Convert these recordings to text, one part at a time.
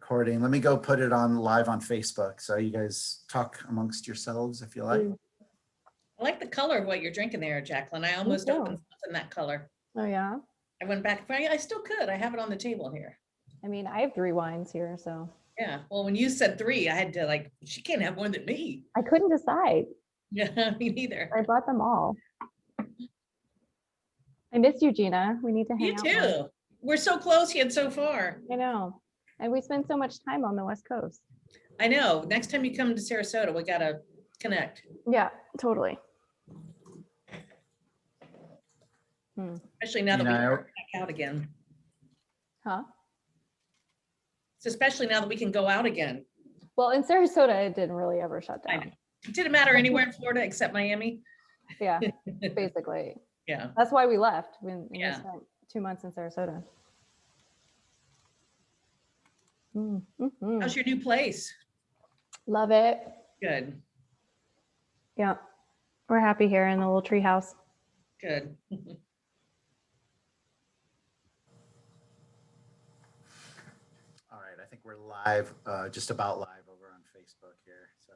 recording. Let me go put it on live on Facebook. So you guys talk amongst yourselves if you like. I like the color of what you're drinking there, Jacqueline. I almost opened something that color. Oh yeah. I went back. I still could. I have it on the table here. I mean, I have 3 wines here, so. Yeah. Well, when you said 3, I had to like, she can't have more than me. I couldn't decide. Yeah, me neither. I brought them all. I miss you, Gina. We need to hang You out too. more. We're so close yet so far. I know. And we spend so much time on the West Coast. I know. Next time you come to Sarasota, we gotta connect. Yeah, totally. Especially now that we can back out again. Huh? It's especially now that we can go out again. Well, in Sarasota, it didn't really ever shut I down. know. It didn't matter anywhere in Florida except Miami. Yeah, basically. Yeah. That's why we left. We Yeah. spent 2 months in Sarasota. How's your new place? Love it. Good. Yeah. We're happy here in the little tree house. Good. All right, I think we're live, just about live over on Facebook here. So,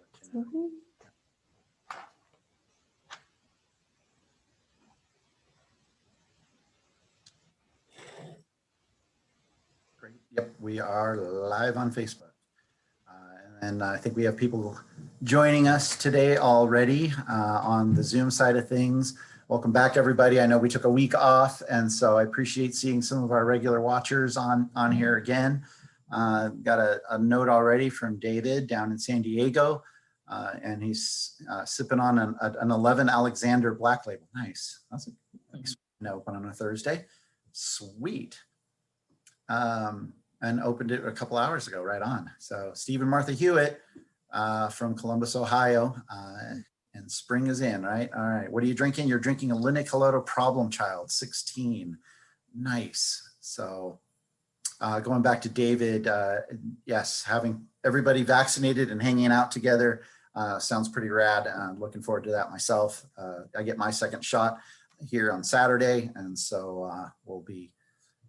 let you know. Great. Yep, we are live on Facebook. And I think we have people joining us today already on the Zoom side of things. Welcome back, everybody. I know we took a week off, and so I appreciate seeing some of our regular watchers on here again. Got a note already from David down in San Diego, and he's sipping on an 11 Alexander Black Label. Nice. That's a nice note on a Thursday. Sweet. And opened it a couple hours ago, right on. So Steve and Martha Hewitt from Columbus, Ohio, and spring is in, right? All right, what are you drinking? You're drinking a Linicoloto Problem Child, 16. Nice. So going back to David, yes, having everybody vaccinated and hanging out together sounds pretty rad. Looking forward to that myself. I get my second shot here on Saturday, and so we'll be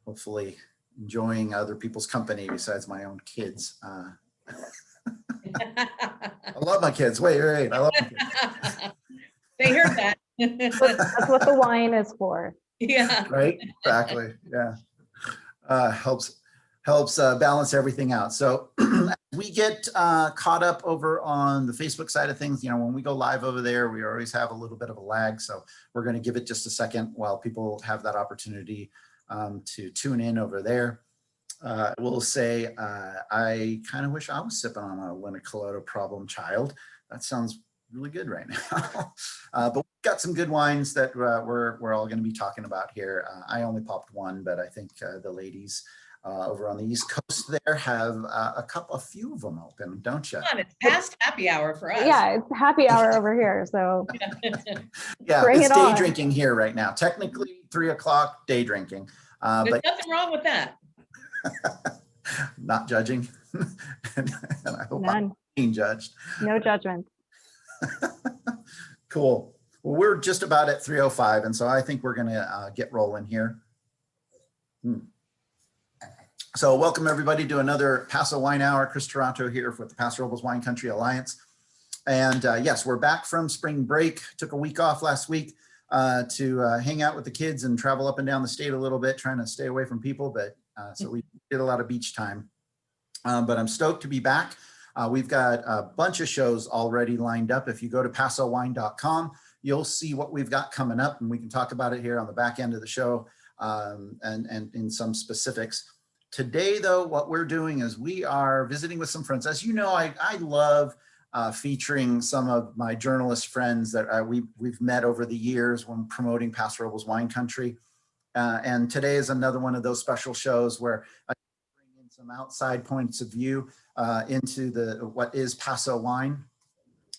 hopefully enjoying other people's company besides my own kids. I love my kids. Wait, I love my kids. They heard that. That's what the wine is for. Yeah. Right, exactly, yeah. Helps balance everything out. So we get caught up over on the Facebook side of things. You know, when we go live over there, we always have a little bit of a lag. So we're going to give it just a second while people have that opportunity to tune in over there. I will say I kind of wish I was sipping on a Linicoloto Problem Child. That sounds really good right now. But we've got some good wines that we're all going to be talking about here. I only popped one, but I think the ladies over on the East Coast there have a few of them open, don't you? Come on, it's past happy hour for us. Yeah, it's happy hour over here. So yeah, bring it's it day on. drinking here right now. Technically 3 o'clock day drinking. There's But nothing wrong with that. not judging. and I hope None. I'm being judged. No judgment. Cool. Well, we're just about at 3:05, and so I think we're going to get rolling here. So welcome everybody to another Paso Wine Hour. Chris Toronto here with the Paso Robles Wine Country Alliance. And yes, we're back from spring break. Took a week off last week to hang out with the kids and travel up and down the state a little bit, trying to stay away from people. But so we did a lot of beach time. But I'm stoked to be back. We've got a bunch of shows already lined up. If you go to pasowine.com, you'll see what we've got coming up, and we can talk about it here on the back end of the show and in some specifics. Today, though, what we're doing is we are visiting with some friends. As you know, I love featuring some of my journalist friends that we've met over the years when promoting Paso Robles Wine Country. And today is another one of those special shows where I bring in some outside points of view into what is Paso wine.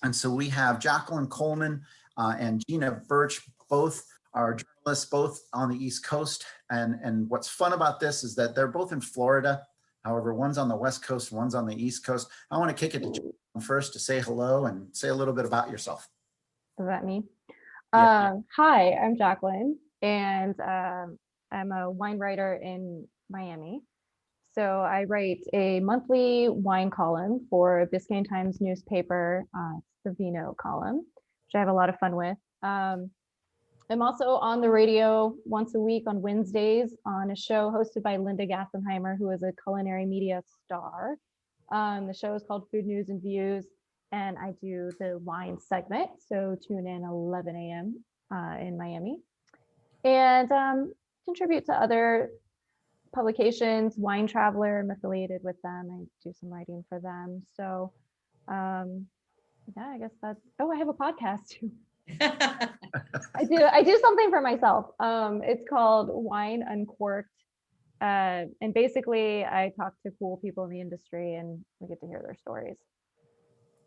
And so we have Jacqueline Coleman and Gina Birch, both are journalists, both on the East Coast. And what's fun about this is that they're both in Florida. However, one's on the West Coast, one's on the East Coast. I want to kick it to Jacqueline first to say hello and say a little bit about yourself. Is that me? Yeah. Hi, I'm Jacqueline, and I'm a wine writer in Miami. So I write a monthly wine column for Biscayne Times newspaper. It's the Vino column, which I have a lot of fun with. I'm also on the radio once a week on Wednesdays on a show hosted by Linda Gassenheimer, who is a culinary media star. The show is called Food News and Views, and I do the wine segment. So tune in 11 a.m. In Miami, and contribute to other publications. Wine Traveler, I'm affiliated with them. I do some writing for them. So yeah, I guess that's, oh, I have a podcast too. I do something for myself. It's called Wine Uncorked. And basically I talk to cool people in the industry and we get to hear their stories.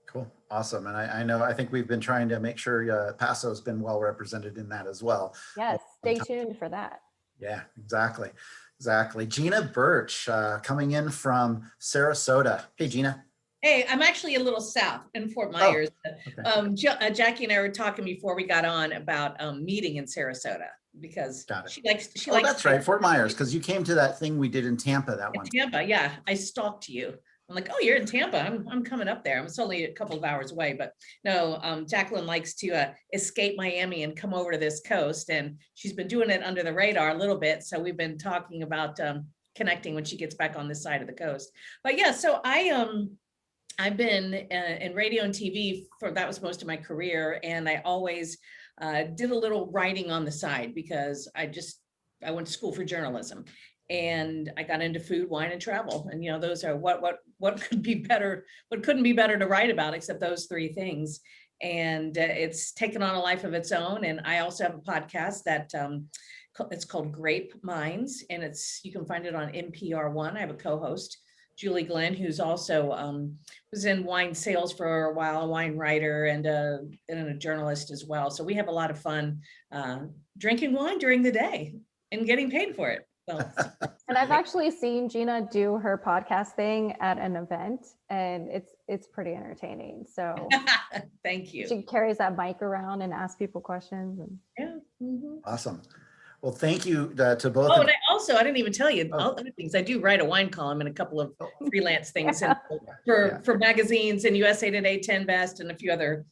Cool. Awesome. And I think we've been trying to make sure Paso has been well represented in that as well. Yes, stay tuned for that. Yeah, exactly. Exactly. Gina Birch coming in from Sarasota. Hey, Gina. Hey, I'm actually a little south in Fort Myers. Okay. Jackie and I were talking before we got on about meeting in Sarasota because she likes. That's right, Fort Myers, because you came to that thing we did in Tampa that one. Tampa, yeah. I stalked you. I'm like, oh, you're in Tampa. I'm coming up there. It's only a couple of hours away, but no, Jacqueline likes to escape Miami and come over to this coast, and she's been doing it under the radar a little bit. So we've been talking about connecting when she gets back on this side of the coast. But yeah, so I've been in radio and TV that was most of my career. And I always did a little writing on the side because I went to school for journalism and I got into food, wine, and travel. And, those are what could be better, what couldn't be better to write about except those three things. And it's taken on a life of its own. And I also have a podcast that it's called Grape Minds, and you can find it on NPR One. I have a co-host, Julie Glenn, who's also was in wine sales for a while, a wine writer and a journalist as well. So we have a lot of fun drinking wine during the day and getting paid for it. So, and I've actually seen Gina do her podcast thing at an event, and it's pretty entertaining. So thank you. She carries that mic around and asks people questions. And yeah. Mm-hmm. Awesome. Well, thank you to both. Oh, and I didn't even tell you all other things. I do write a wine column and a couple of freelance things for magazines and USA Today 10 Best and a few other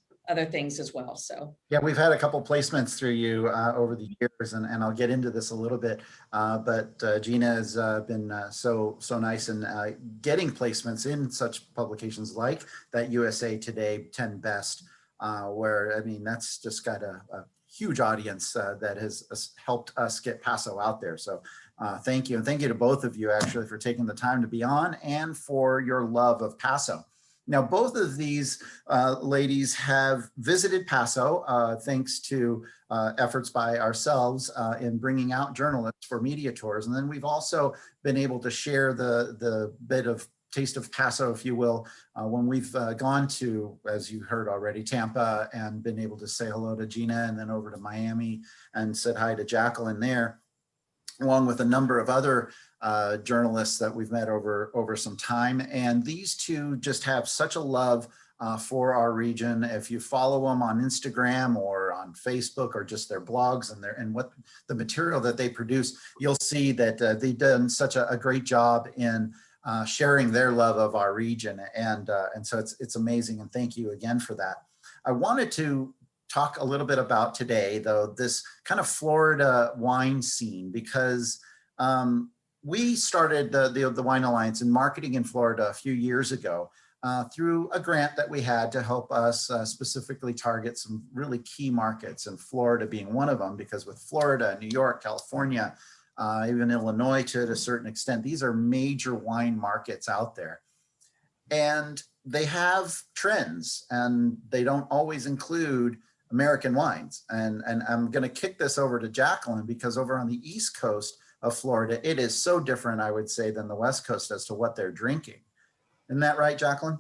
things as well. So yeah, we've had a couple placements through you over the years, and I'll get into this a little bit. But Gina has been so nice in getting placements in such publications like that USA Today 10 Best, where I mean that's just got a huge audience that has helped us get Paso out there. So thank you. And thank you to both of you actually for taking the time to be on and for your love of Paso. Now, both of these ladies have visited Paso thanks to efforts by ourselves in bringing out journalists for media tours. And then we've also been able to share the bit of taste of Paso, if you will, when we've gone to, as you heard already, Tampa, and been able to say hello to Gina, and then over to Miami and said hi to Jaqueline there, along with a number of other journalists that we've met over some time. And these two just have such a love for our region. If you follow them on Instagram or on Facebook or just their blogs and what the material that they produce, you'll see that they've done such a great job in sharing their love of our region. And so it's amazing. And thank you again for that. I wanted to talk a little bit about today, though, this kind of Florida wine scene, because we started the Wine Alliance in marketing in Florida a few years ago through a grant that we had to help us specifically target some really key markets, and Florida being one of them, because with Florida, New York, California, even Illinois to a certain extent, these are major wine markets out there. And they have trends, and they don't always include American wines. And I'm going to kick this over to Jaqueline, because over on the East Coast of Florida, it is so different, I would say, than the West Coast as to what they're drinking. Isn't that right, Jaqueline?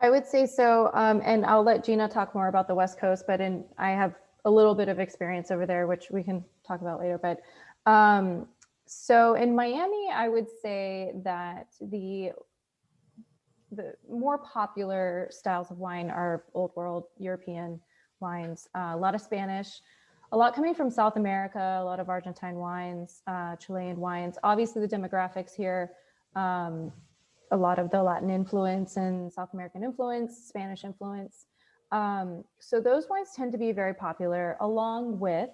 I would say so. And I'll let Gina talk more about the West Coast, but I have a little bit of experience over there, which we can talk about later. But so in Miami, I would say that the more popular styles of wine are old world European wines, a lot of Spanish, a lot coming from South America, a lot of Argentine wines, Chilean wines. Obviously the demographics here a lot of the Latin influence and South American influence, Spanish influence. So those wines tend to be very popular, along with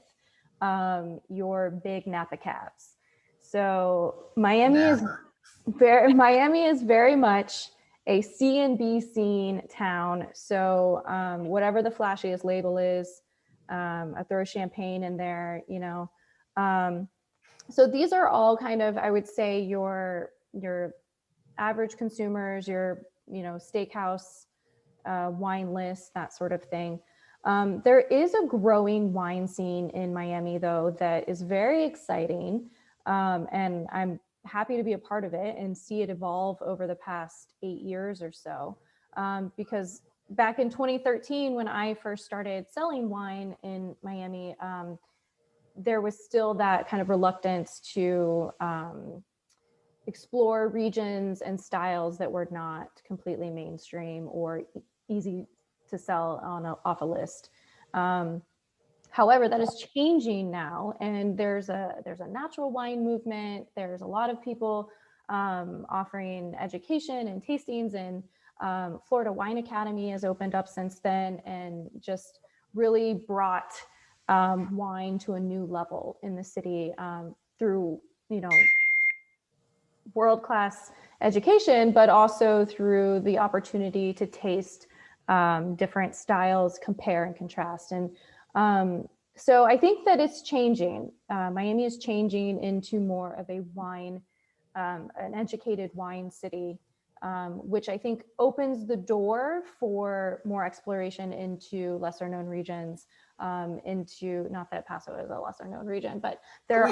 your big Napa cabs. So Miami is very much a C and B scene town. So whatever the flashiest label is, I throw champagne in there, you know. So these are all kind of, I would say, your average consumers, your, you know, steakhouse wine list, that sort of thing. There is a growing wine scene in Miami, though, that is very exciting. And I'm happy to be a part of it and see it evolve over the past 8 years or so. Because back in 2013, when I first started selling wine in Miami, there was still that kind of reluctance to explore regions and styles that were not completely mainstream or easy to sell on off a list. However, that is changing now, and there's a natural wine movement. There's a lot of people offering education and tastings, and Florida Wine Academy has opened up since then and just really brought wine to a new level in the city through, you know, world-class education, but also through the opportunity to taste different styles, compare and contrast. And so I think that it's changing. Miami is changing into more of a wine, an educated wine city, which I think opens the door for more exploration into lesser known regions, into, not that Paso is a lesser known region, but there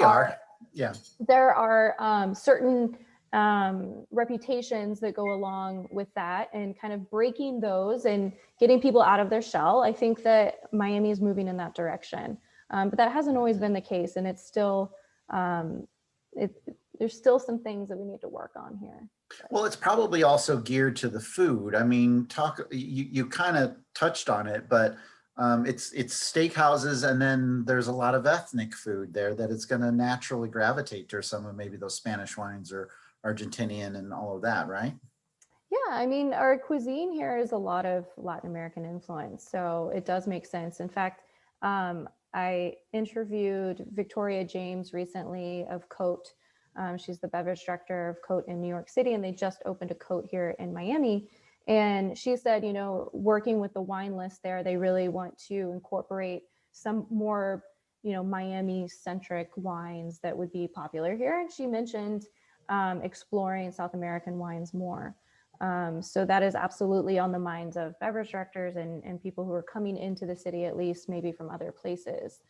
are certain reputations that go along with that, and kind of breaking those and getting people out of their shell. I think that Miami is moving in that direction, but that hasn't always been the case, and it's still there's still some things that we need to work on here. Well, it's probably also geared to the food. I mean, you kind of touched on it, but it's steakhouses, and then there's a lot of ethnic food there that it's going to naturally gravitate to some of maybe those Spanish wines or Argentinian and all of that, right? Yeah, I mean, our cuisine here is a lot of Latin American influence, so it does make sense. In fact, I interviewed Victoria James recently of Cote. She's the beverage director of Cote in New York City, and they just opened a Cote here in Miami. And she said, you know, working with the wine list there, they really want to incorporate some more, you know, Miami-centric wines that would be popular here. And she mentioned exploring South American wines more. So that is absolutely on the minds of beverage directors and people who are coming into the city, at least maybe from other places.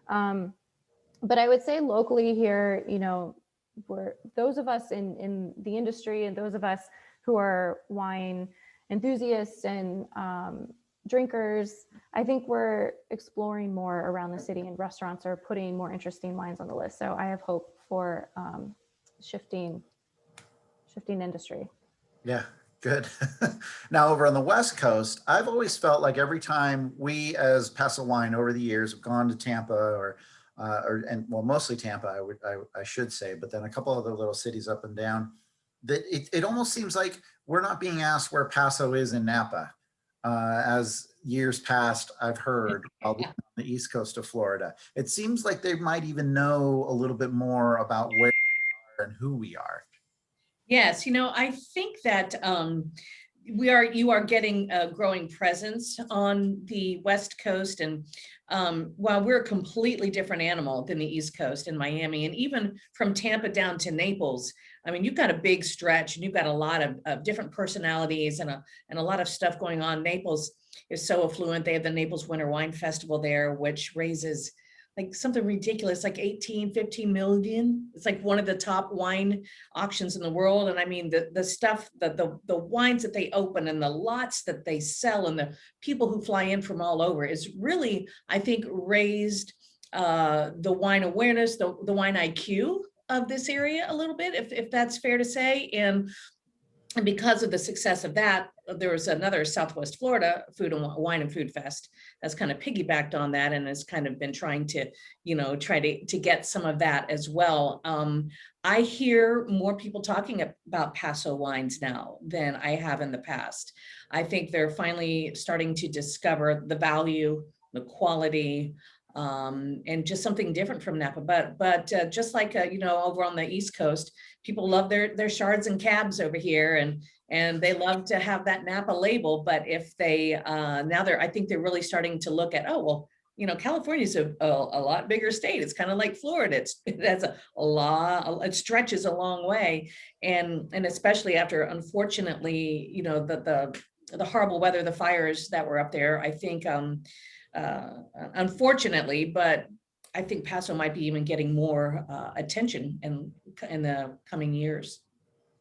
But I would say locally here, you know, we're those of us in the industry and those of us who are wine enthusiasts and drinkers, I think we're exploring more around the city, and restaurants are putting more interesting wines on the list. So I have hope for shifting industry. Yeah, good. Now over on the West Coast, I've always felt like every time we as Paso Wine over the years have gone to Tampa and mostly Tampa, I should say, but then a couple other little cities up and down, that it almost seems like we're not being asked where Paso is in Napa. As years past, I've heard on the East Coast of Florida. It seems like they might even know a little bit more about where we are and who we are. Yes, you know, I think that you are getting a growing presence on the West Coast, and while we're a completely different animal than the East Coast in Miami, and even from Tampa down to Naples, I mean, you've got a big stretch, and you've got a lot of different personalities and a lot of stuff going on. Naples is so affluent. They have the Naples Winter Wine Festival there, which raises like something ridiculous, like 15 million. It's like one of the top wine auctions in the world. And I mean, the stuff, the wines that they open and the lots that they sell and the people who fly in from all over is really, I think, raised the wine awareness, the wine IQ of this area a little bit, if that's fair to say. And because of the success of that, there was another Southwest Florida Wine and Food Fest that's kind of piggybacked on that and has kind of been trying to, you know, try to get some of that as well. I hear more people talking about Paso wines now than I have in the past. I think they're finally starting to discover the value, the quality, and just something different from Napa. But just like over on the East Coast, people love their Chards and Cabs over here, and they love to have that Napa label. But if they I think they're really starting to look at, oh well, California's a lot bigger state. It's kind of like Florida. It has a lot, it stretches a long way. And especially after, unfortunately, the horrible weather, the fires that were up there, I think, unfortunately, but I think Paso might be even getting more attention in the coming years.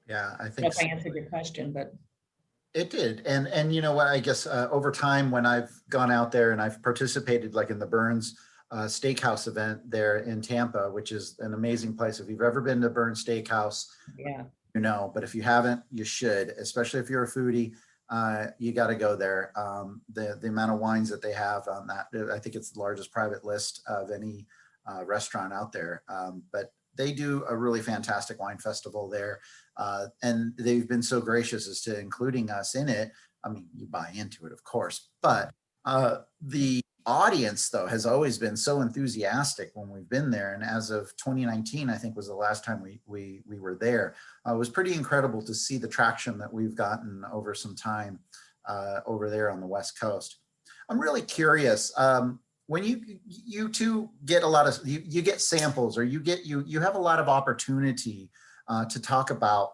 Yeah, I I don't know think if I answered your question, but it did. And you know what, I guess over time when I've gone out there and I've participated like in the Burns Steakhouse event there in Tampa, which is an amazing place. If you've ever been to Burns Steakhouse, yeah, but if you haven't, you should, especially if you're a foodie. You got to go there. The amount of wines that they have on that, I think it's the largest private list of any restaurant out there. But they do a really fantastic wine festival there. And they've been so gracious as to including us in it. I mean, you buy into it, of course, but the audience though has always been so enthusiastic when we've been there. And as of 2019, I think was the last time we were there. It was pretty incredible to see the traction that we've gotten over some time over there on the West Coast. I'm really curious. When you two get a lot of, you get samples, or you have a lot of opportunity to talk about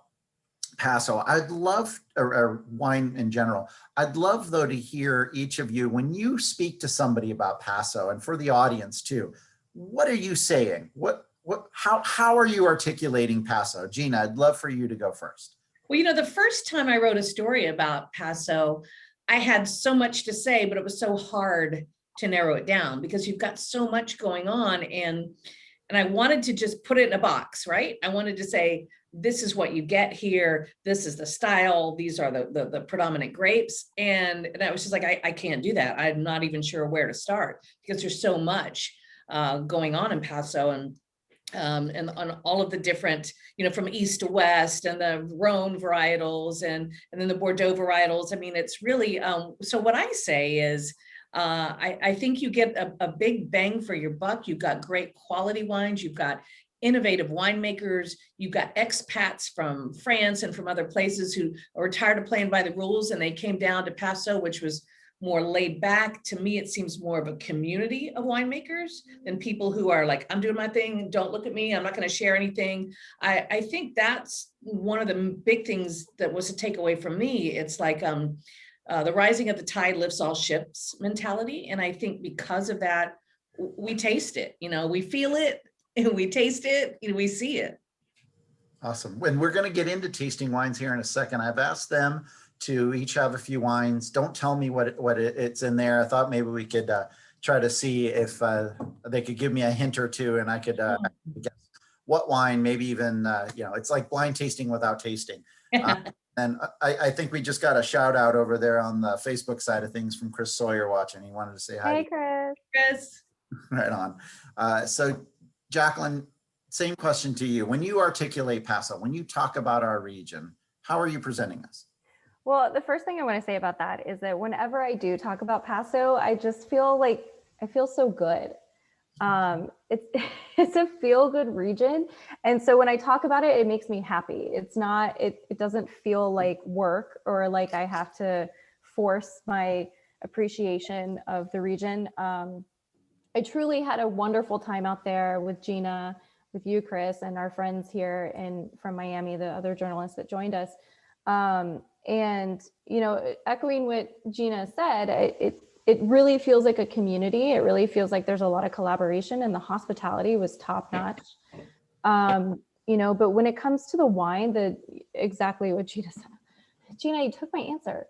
Paso. I'd love, or wine in general. I'd love though to hear each of you, when you speak to somebody about Paso, and for the audience too, what are you saying? How are you articulating Paso? Gina, I'd love for you to go first. Well, the first time I wrote a story about Paso, I had so much to say, but it was so hard to narrow it down because you've got so much going on, and I wanted to just put it in a box, right? I wanted to say, this is what you get here. This is the style. These are the predominant grapes. And I was just like, I can't do that. I'm not even sure where to start because there's so much going on in Paso, and on all of the different, from east to west, and the Rhone varietals, and then the Bordeaux varietals. I mean, it's really, so what I say is, I think you get a big bang for your buck. You've got great quality wines. You've got innovative winemakers. You've got expats from France and from other places who are tired of playing by the rules, and they came down to Paso, which was more laid back. To me, it seems more of a community of winemakers than people who are like, I'm doing my thing, don't look at me, I'm not going to share anything. I think that's one of the big things that was a takeaway from me. It's like the rising of the tide lifts all ships mentality. And I think because of that, we taste it, we feel it, and we taste it, and we see it. Awesome. And we're going to get into tasting wines here in a second. I've asked them to each have a few wines. Don't tell me what it's in there. I thought maybe we could try to see if they could give me a hint or two, and I could guess what wine, maybe even, it's like blind tasting without tasting. And I think we just got a shout out over there on the Facebook side of things from Chris Sawyer watching. He wanted to say hi. Hey, Chris. Chris. Right on. So Jacqueline, same question to you. When you articulate Paso, when you talk about our region, how are you presenting us? Well, the first thing I want to say about that is that whenever I do talk about Paso, I just feel like I feel so good. It's a feel good region. And so when I talk about it, it makes me happy. It doesn't feel like work or like I have to force my appreciation of the region. I truly had a wonderful time out there with Gina, with you, Chris, and our friends here from Miami, the other journalists that joined us. And, echoing what Gina said, it really feels like a community. It really feels like there's a lot of collaboration, and the hospitality was top notch. But when it comes to the wine, exactly what Gina said, Gina, you took my answer.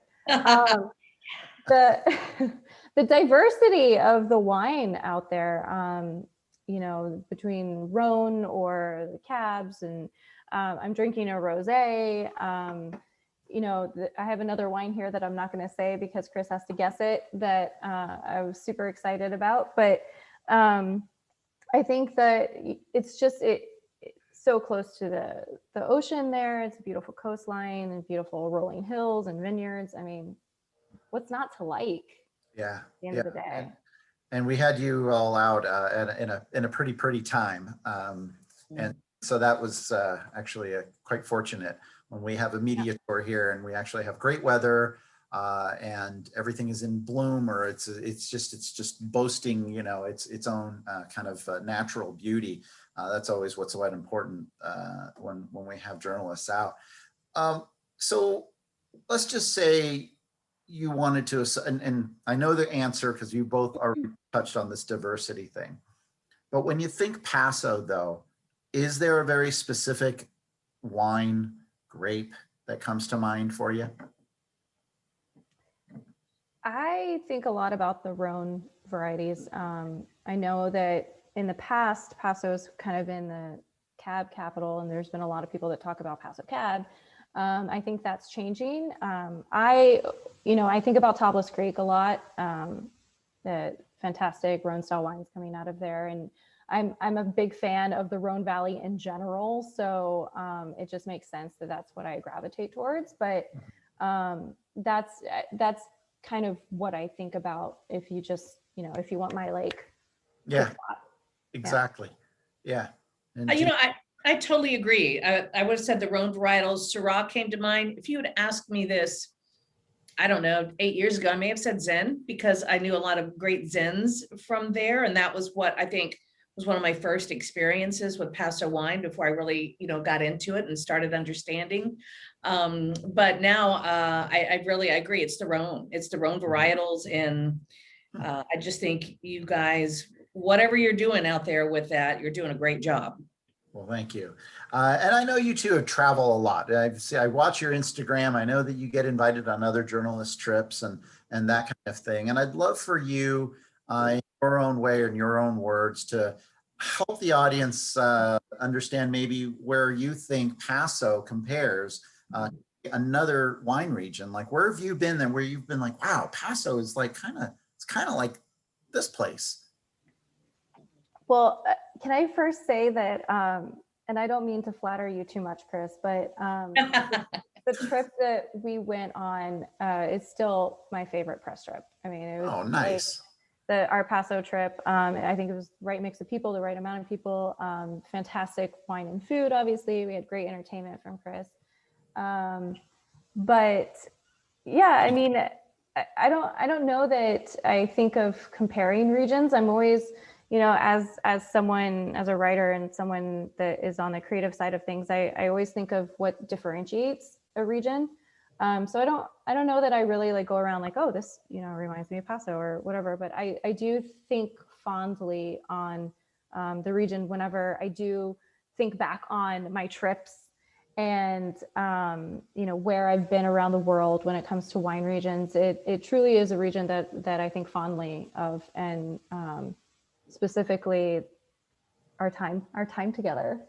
The diversity of the wine out there, between Rhone or the cabs, and I'm drinking a rosé. I have another wine here that I'm not going to say because Chris has to guess it, that I was super excited about. But I think that it's just so close to the ocean there. It's a beautiful coastline and beautiful rolling hills and vineyards. I mean, what's not to like Yeah. at the end Yeah. of the day? And we had you all out in a pretty time. And so that was actually quite fortunate when we have a media tour here and we actually have great weather and everything is in bloom, or it's just boasting, you know, its own kind of natural beauty. That's always what's quite important when we have journalists out. So let's just say you wanted to, and I know the answer because you both already touched on this diversity thing. But when you think Paso, though, is there a very specific wine, grape that comes to mind for you? I think a lot about the Rhone varieties. I know that in the past, Paso's kind of been the cab capital, and there's been a lot of people that talk about Paso Cab. I think that's changing. I think about Topless Creek a lot. The fantastic Rhone style wines coming out of there, and I'm a big fan of the Rhone Valley in general. So it just makes sense that that's what I gravitate towards. But that's kind of what I think about if you just, if you want my Yeah, exactly. Yeah. And I totally agree. I would have said the Rhone varietals. Syrah came to mind. If you had asked me this, I don't know, 8 years ago, I may have said Zen because I knew a lot of great Zens from there. And that was what I think was one of my first experiences with Paso wine before I really, got into it and started understanding. But now I agree. It's the Rhone varietals. And I just think you guys, whatever you're doing out there with that, you're doing a great job. Well, thank you. And I know you two have traveled a lot. I watch your Instagram. I know that you get invited on other journalist trips and that kind of thing. And I'd love for you, in your own way or in your own words, to help the audience understand maybe where you think Paso compares to another wine region. Like, where have you been and where you've been like, wow, Paso is like it's kind of like this place. Well, can I first say that, and I don't mean to flatter you too much, Chris, but the trip that we went on is still my favorite press trip. I mean, it was nice. Our Paso trip. I think it was the right mix of people, the right amount of people, fantastic wine and food. Obviously, we had great entertainment from Chris. But yeah, I mean, I don't know that I think of comparing regions. I'm always, as someone, as a writer and someone that is on the creative side of things, I always think of what differentiates a region. So I don't know that I really go around like, oh, this, reminds me of Paso or whatever, but I do think fondly on the region whenever I do think back on my trips and, where I've been around the world when it comes to wine regions. It truly is a region that I think fondly of, and specifically our time together.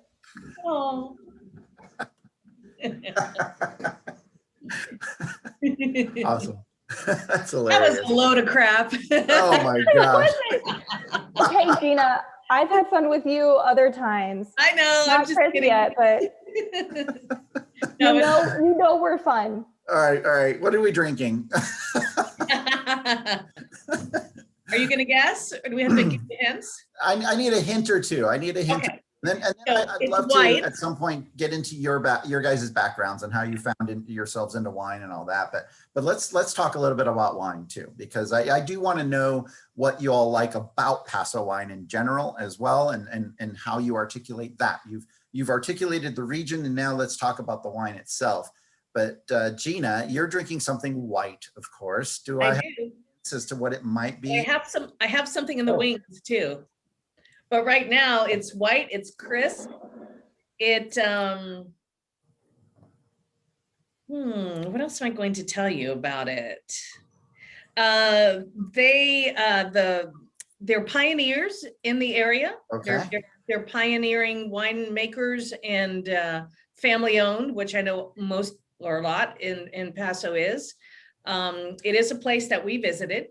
Oh. Awesome. That's hilarious. That was a load of crap. Oh my gosh. Okay, Gina, I've had fun with you other times. I know. Not I'm just Chris kidding. yet, but you know we're fun. All right. What are we drinking? Are you going to guess? Or do we have to give you hints? I need a hint or two. I need a hint. Okay. And then So I'd it's love white. to at some point get into your guys' backgrounds and how you found yourselves into wine and all that. But let's talk a little bit about wine too, because I do want to know what you all like about Paso wine in general as well, and how you articulate that. You've articulated the region, and now let's talk about the wine itself. But Gina, you're drinking something white, of course. Do I have hints as to what it might be? I have something in the wings too. But right now it's white, it's crisp. What else am I going to tell you about it? They're pioneers in the area. Okay. They're pioneering winemakers and family owned, which I know most or a lot in Paso is. It is a place that we visited.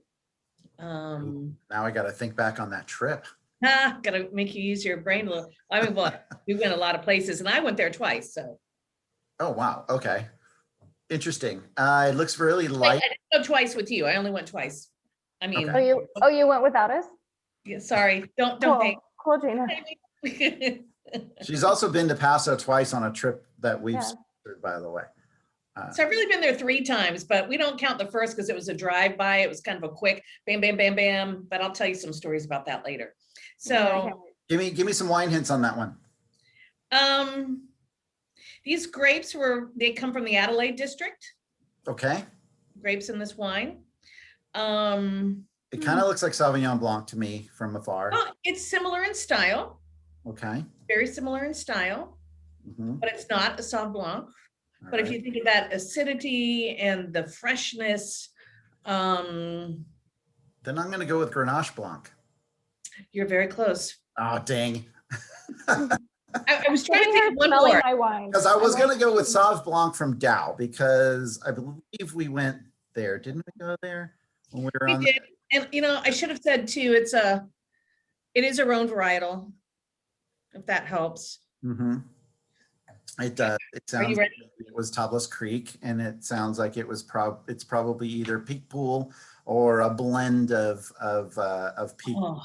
Now I got to think back on that trip. Gotta make you use your brain a little. I mean, well, we went a lot of places and I went there twice, so. Oh, wow. Okay. Interesting. It looks really I light. didn't go twice with you. I only went twice. I mean, Okay. Oh, you went without us? yeah, sorry, don't Cool, cool, Gina. pay. She's also been to Paso twice on a trip that we've Yeah. sponsored, by the way. So I've really been there 3 times, but we don't count the first because it was a drive-by. It was kind of a quick bam, bam, bam, bam. But I'll tell you some stories about that later. Yeah, I So, can't wait. Give me some wine hints on that one. these grapes they come from the Adelaide district, Okay. grapes in this wine. It kind of looks like Sauvignon Blanc to me from afar. Oh, it's similar in style, Okay. very similar in style, Mhm. but it's not a Sauv Blanc. All But if right. you think of that acidity and the freshness, Then I'm going to go with Grenache Blanc. you're very close. Oh, dang. I was trying to Sitting think here of one smelling more. my wine. Because I was I'm going like, to go with Sauv Blanc from Dow because I believe we went there. Didn't we go there when we were We on? did, and I should have said too, it is a Rhone varietal, if that helps. Mhm. It Are sounds you like ready? it was Tablas Creek, and it sounds like it's probably either Peak Pool or a blend of Peak Oh,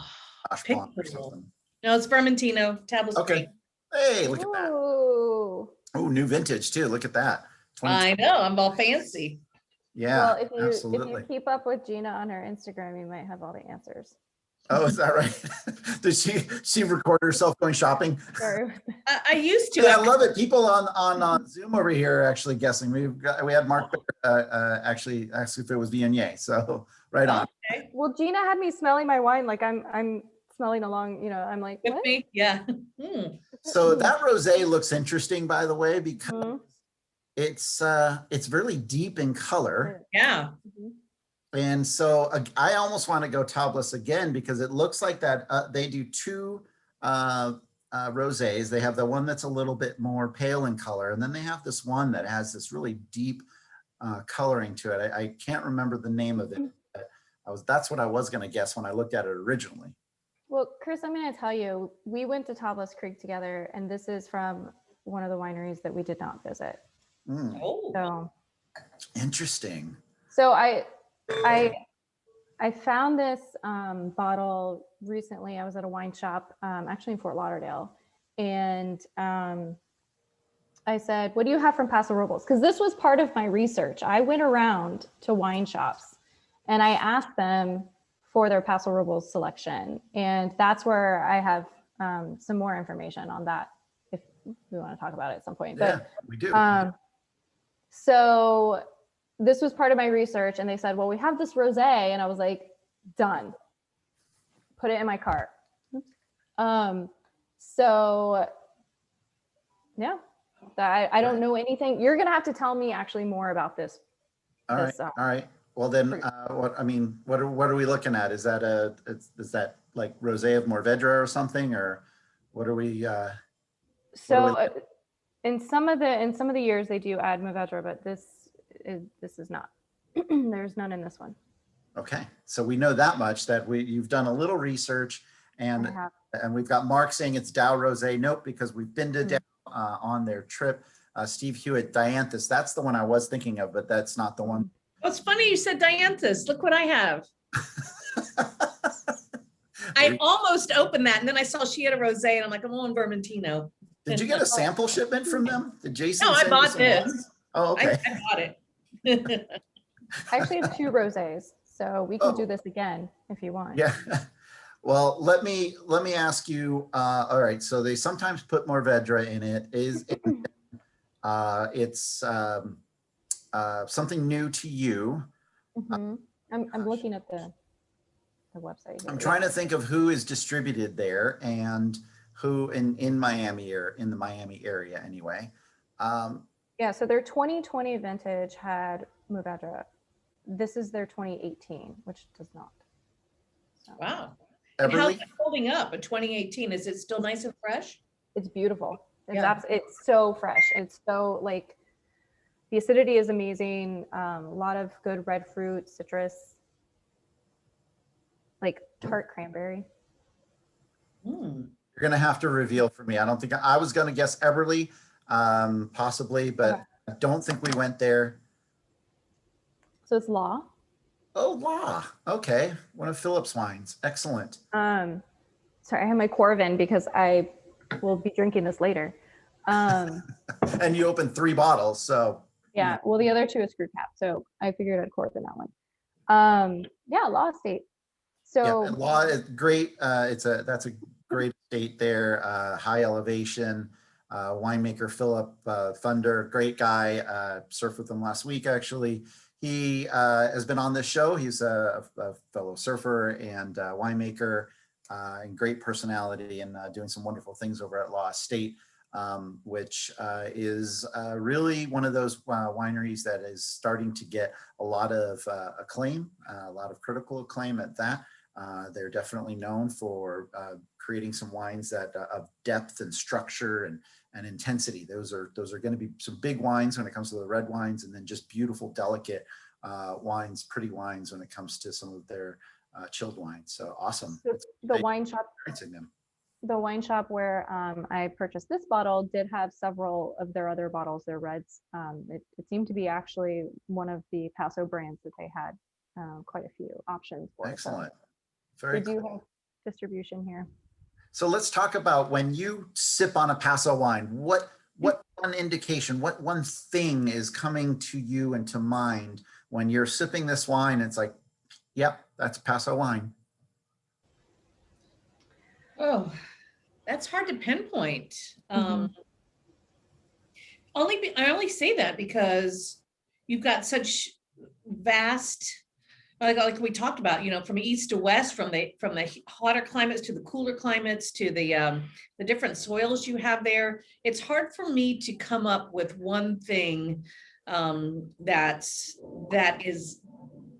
Grenache Peak Blanc or Pool. something. No, it's Vermentino, Tablas Okay. Creek. Hey, look at that. ooh. Oh, new vintage too. Look at that. I know, I'm all fancy. Yeah, Well, if you absolutely. keep up with Gina on her Instagram, you might have all the answers. Oh, is that right? Did she record herself going shopping? Sorry. I used to. Yeah, I love it. People on Zoom over here are actually guessing. We had Mark actually asked if it was Viognier. So right on. Okay, Well, Gina had me smelling my wine like I'm smelling along. You know, I'm like, with what? me, yeah. Hmm. So that rosé looks interesting, by the way, because Mhm. it's really deep in color. Yeah, Mhm. And so I almost want to go topless again because it looks like that they do 2 rosés. They have the one that's a little bit more pale in color, and then they have this one that has this really deep coloring to it. I can't remember the name of it. But that's what I was going to guess when I looked at it originally. Well, Chris, I'm going to tell you, we went to Tablas Creek together, and this is from one of the wineries that we did not visit. Mm, oh, interesting. So I found this bottle recently. I was at a wine shop, actually in Fort Lauderdale, and I said, "What do you have from Paso Robles?" Because this was part of my research. I went around to wine shops, and I asked them for their Paso Robles selection, and that's where I have some more information on that if we want to talk about it at some point. Yeah, But we do. so this was part of my research, and they said, well, we have this rosé, and I was like, done. Put it in my cart. So yeah, I don't know anything. You're gonna have to tell me actually more about this. All right. this, All right. Well, then, what are we looking at? Is that like rosé of Mourvedre or something, or what are we? So in some of the years they do add Mourvedre, but this is not. There's none in this one. Okay, so we know that much that you've done a little research, and I have. we've got Mark saying it's Dow Rosé. Nope, because we've been to Mm. Dow on their trip. Steve Hewitt, Dianthus. That's the one I was thinking of, but that's not the one. oh, it's funny you said Dianthus. Look what I have. I almost opened that, and then I saw she had a rosé, and I'm like, I'm on Vermentino. Did you get a sample shipment from them? Did Jason? No, I send you bought some this. wines? Oh, okay. I bought it. I actually have 2 rosés, so we can do Oh. this again if you want. Yeah. Well, let me ask you. All right. So they sometimes put Mourvedre in it. It's something new to you. Mhm. I'm looking at the website here. I'm trying to think of who is distributed there and who in Miami or in the Miami area anyway. Yeah, so their 2020 vintage had Mourvedre. This is their 2018, which does not. So Wow. And how's Everly? it holding up? A 2018, is it still nice and fresh? it's beautiful. It's Yeah. it's so fresh. It's so like the acidity is amazing. A lot of good red fruit, citrus, like tart cranberry. Hmm. You're going to have to reveal for me. I don't think I was going to guess Eberly, possibly, but Okay. I don't think we went there. So it's Law. Oh, Law. Okay. One of Philip's wines. Excellent. Sorry, I have my Corvin because I will be drinking this later. And you opened 3 bottles. So Yeah, well, the other 2 is screw cap, so I figured I'd Corvin that one. Yeah, Law Estate. yeah, So and Law is great. That's a great estate there. High elevation. Winemaker Philip Thunder, great guy. Surfed with him last week, actually. He has been on this show. He's a fellow surfer and winemaker, and great personality, and doing some wonderful things over at Law Estate, which is really one of those wineries that is starting to get a lot of acclaim, a lot of critical acclaim at that. They're definitely known for creating some wines that of depth and structure and intensity. Those are going to be some big wines when it comes to the red wines, and then just beautiful, delicate wines, pretty wines when it comes to some of their chilled wines. So awesome. the wine shop, Them. the wine shop where I purchased this bottle did have several of their other bottles, their reds. It seemed to be actually one of the Paso brands that they had quite a few options for. Excellent. So Very they do cool. have distribution here. So let's talk about when you sip on a Paso wine, what one indication, what one thing is coming to you and to mind when you're sipping this wine? It's like, yep, that's Paso wine. Oh, that's hard to pinpoint. Mhm. I only say that because you've got such vast, like we talked about, from east to west, from the hotter climates to the cooler climates to the different soils you have there. It's hard for me to come up with one thing that is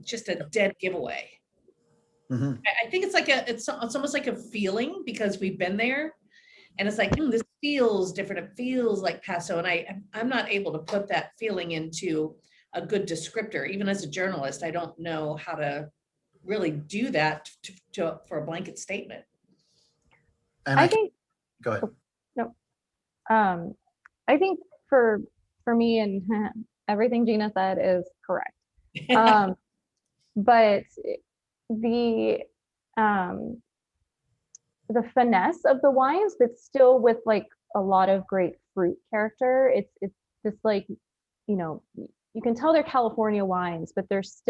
just a dead giveaway. Mhm. I think it's like it's almost like a feeling because we've been there, and it's like, this feels different. It feels like Paso, and I'm not able to put that feeling into a good descriptor. Even as a journalist, I don't know how to really do that for a blanket statement. And I think go ahead. no. I think for me and everything Gina said is correct. But the um, the finesse of the wines, but still with like a lot of great fruit character. It's just like, you can tell they're California wines, but there's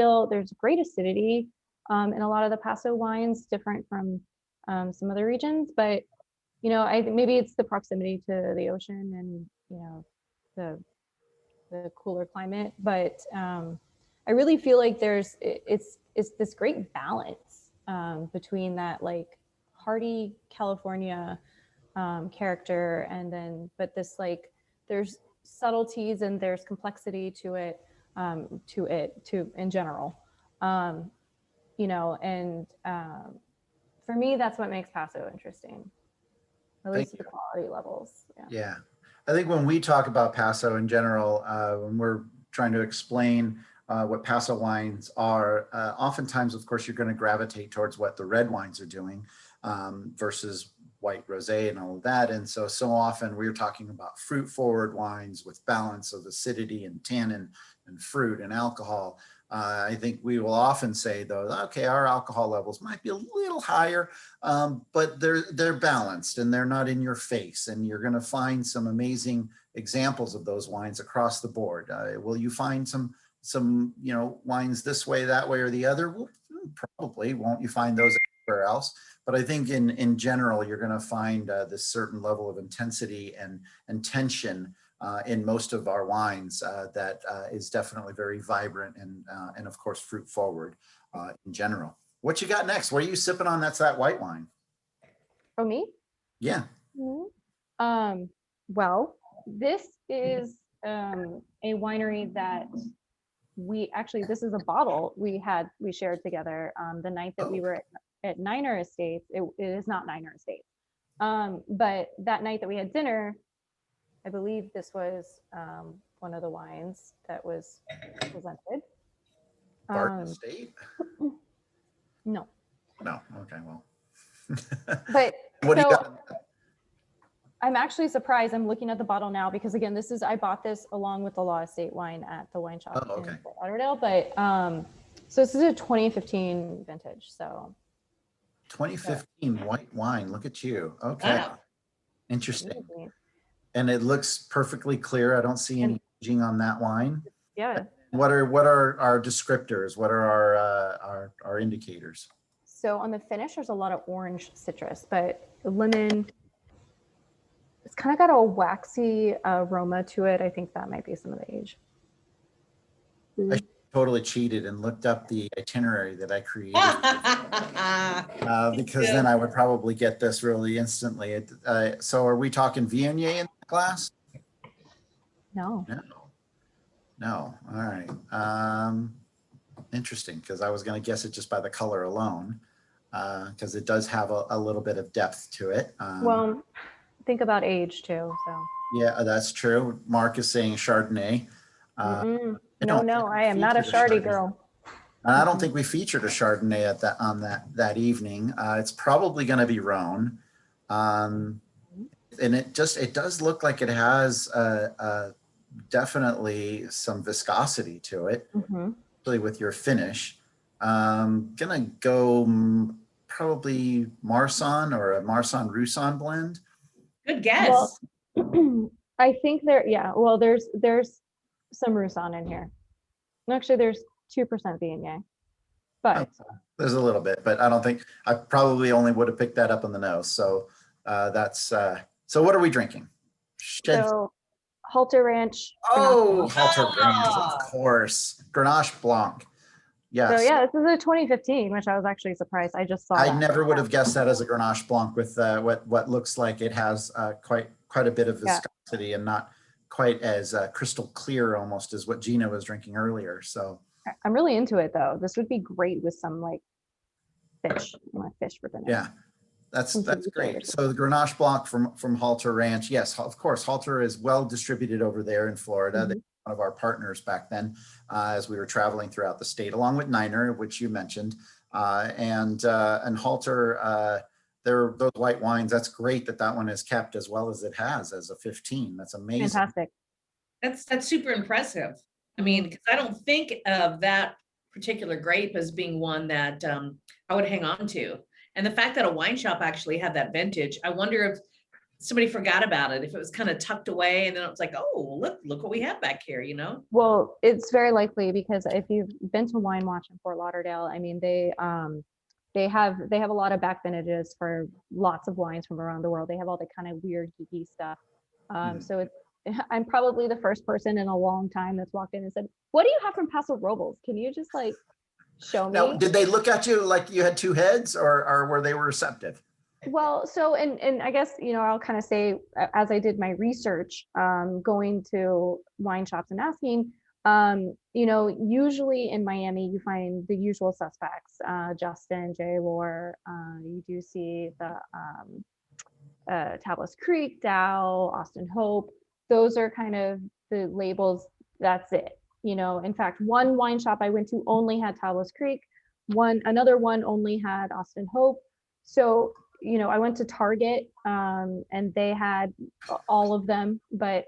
great acidity in a lot of the Paso wines, different from some other regions. But I think maybe it's the proximity to the ocean and the cooler climate. But I really feel like it's this great balance between that like hearty California character, and then but this like there's subtleties and there's complexity to it in general. And for me, that's what makes Paso interesting, at Thank least the quality levels. Yeah. I think when we talk about Paso in general, when we're trying to explain what Paso wines are, oftentimes, of course, you're going to gravitate towards what the red wines are doing versus white rosé and all of that. And so often we're talking about fruit forward wines with balance of acidity and tannin and fruit and alcohol. I think we will often say, though, okay, our alcohol levels might be a little higher, but they're balanced and they're not in your face. And you're going to find some amazing examples of those wines across the board. Will you find some wines this way, that way, or the other? Well, probably. Won't you find those everywhere else? But I think in general, you're going to find this certain level of intensity and tension in most of our wines that is definitely very vibrant and of course fruit forward in general. What you got next? What are you sipping on? That's that white wine. Oh, me? Yeah. Mm-hmm. Well, this is a winery that this is a bottle we shared together the night that we were at Niner Estates. It is not Niner Estates. But that night that we had dinner, I believe this was one of the wines that was presented. Barton Estate? No. No. Okay. Well. But What do you So got? I'm actually surprised. I'm looking at the bottle now because again, I bought this along with the Law Estate wine at the wine shop Oh, okay. in Fort Lauderdale. But so this is a 2015 vintage. So 2015 white wine. Look at you. Okay. Wow. Interesting. amazing. And it looks perfectly clear. I don't see any And aging on that wine. yeah. What are our descriptors? What are our indicators? So on the finish, there's a lot of orange citrus, but lemon, it's kind of got a waxy aroma to it. I think that might be some of the age. I totally cheated and looked up the itinerary that I created because then I would probably get this really instantly. So are we talking Viognier in the glass? No. No. No. All right. Interesting, because I was going to guess it just by the color alone, because it does have a little bit of depth to it. Well, think about age too. So Yeah, that's true. Mark is saying Chardonnay. no, don't think we I am not a featured a Shardy Chardonnay. girl. And I don't think we featured a Chardonnay at that evening. It's probably going to be Rhone, and it does look like it has definitely some viscosity to it, really with your finish. Gonna go probably Marsanne or a Marsanne Roussanne blend. Good guess. Well, I think well, there's some Roussanne in here. Actually, there's 2% Viognier, but There's a little bit, but I don't think I probably only would have picked that up on the nose. So that's so what are we drinking? so Halter Ranch. Oh, Grenache Blanc. Halter Ranch, of course. Grenache Blanc. Yes. So yeah, this is a 2015, which I was actually surprised. I just saw I that. never would have guessed that as a Grenache Blanc with what looks like it has quite a bit of viscosity and not quite as crystal clear almost as what Gina was drinking earlier. So I'm really into it though. This would be great with some like fish. I want fish for dinner. yeah, that's Some great. So the Grenache Blanc from Halter Ranch, yes, of course, Halter is well distributed over there in Florida. They were one of our partners back then as we were traveling throughout the state, along with Niner, which you mentioned, and Halter. Those white wines. That's great that one is kept as well as it has as a 15. That's amazing. Fantastic. That's super impressive. I mean, because I don't think of that particular grape as being one that I would hang on to. And the fact that a wine shop actually had that vintage, I wonder if somebody forgot about it, if it was kind of tucked away and then it was like, oh, look what we have back here, you know? Well, it's very likely because if you've been to Wine Watch in Fort Lauderdale, I mean, they have a lot of back vintages for lots of wines from around the world. They have all the kind of weird geeky stuff. So I'm probably the first person in a long time that's walked in and said, "What do you have from Paso Robles? Can you just like show me?" Now, did they look at you like you had two heads, or were they receptive? Well, so and I guess I'll kind of say as I did my research, going to wine shops and asking, usually in Miami you find the usual suspects, Justin, J. Lore, you do see the Tablas Creek, Dow, Austin Hope. Those are kind of the labels. That's it. In fact, one wine shop I went to only had Tablas Creek. Another one only had Austin Hope. So, I went to Target and they had all of them, but